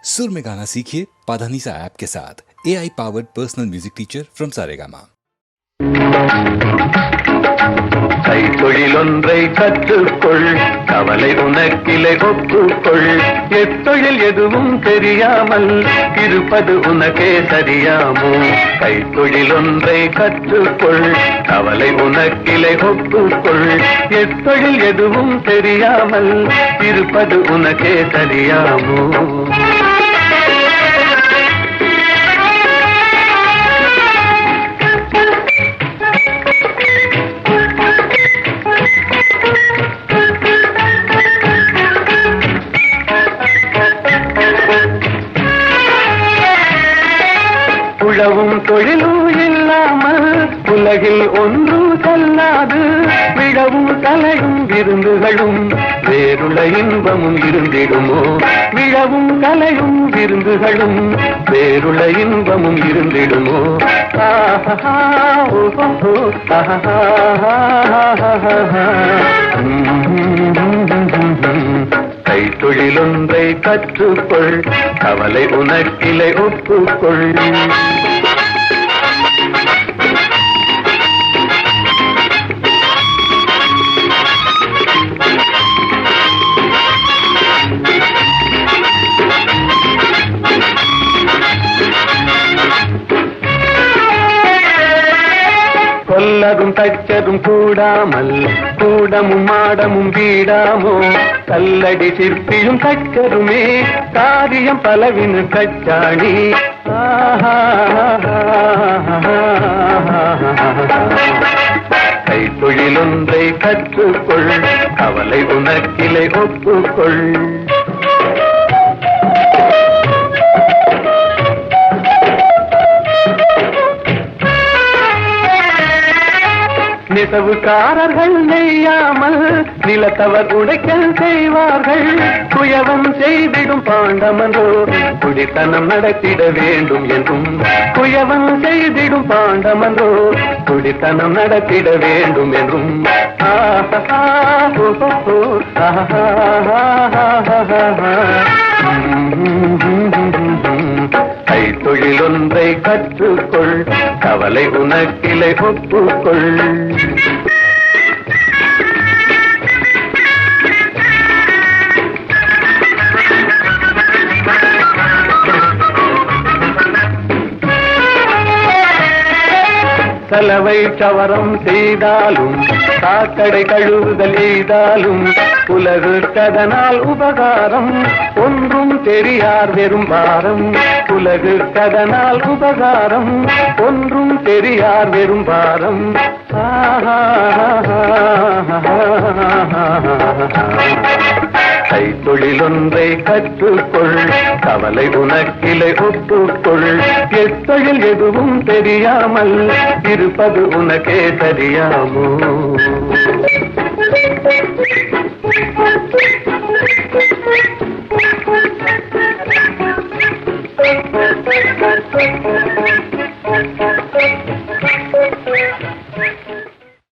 सुर में गाना सीखिए पाधानीसा ऐप के साथ। AI powered personal music teacher from Saregama. கைத்தொழிலொன்றை கற்றுக்கொள், கவலை உனக்கிலை ஒப்புக்கொள். எத்தொழில் எதுவும் தெரியாமல் இருப்பது உனக்கே சரியாமோ? கைத்தொழிலொன்றை கற்றுக்கொள், கவலை உனக்கிலை ஒப்புக்கொள். எத்தொழில் எதுவும் தெரியாமல் இருப்பது உனக்கே சரியாமோ? உழவும் தொழிலும் இல்லாமல் உலகில் ஒன்றும் செல்லாது. விழவும் கலையும் விருந்துகளும் வேறுள்ள இன்பமும் இருந்திடுமோ? விழவும் கலையும் விருந்துகளும் வேறுள்ள இன்பமும் இருந்திடுமோ? கைத்தொழிலொன்றை கற்றுக்கொள், கவலை உனக்கிலை ஒப்புக்கொள். கொல்லதும் தச்சதும் கூடாமல் கூடமும் மாடமும் வீடாமோ? கல்லடி சிற்பியும் தச்சருமே காரியம் பலவினு கச்சாணி. கைத்தொழிலொன்றை கற்றுக்கொள், கவலை உனக்கிலை ஒப்புக்கொள். நெசவுக்காரர்கள் நெய்யாமல் நிலத்தவர் உடைக்கல் செய்வார்கள். குயவம் செய்திடும் பாண்டமன்றோ குடித்தனம் நடத்திட வேண்டும் என்றும். குயவம் செய்திடும் பாண்டமன்றோ குடித்தனம் நடத்திட வேண்டும் என்றும். கைத்தொழிலொன்றை கற்றுக்கொள், கவலை உனக்கிலை ஒப்புக்கொள். சலவை சவரம் செய்தாலும் சாக்கடை கழுவுதல் செய்தாலும் உலகுக்கதனால் உபகாரம் ஒன்றும் தெரியார் வெறும் பாரம். உலகுக்கதனால் உபகாரம் ஒன்றும் தெரியார் வெறும் பாரம். கைத்தொழிலொன்றை கற்றுக்கொள், கவலை உனக்கிலை ஒப்புக்கொள். எத்தொழில் எதுவும் தெரியாமல் இருப்பது உனக்கே சரியாமோ?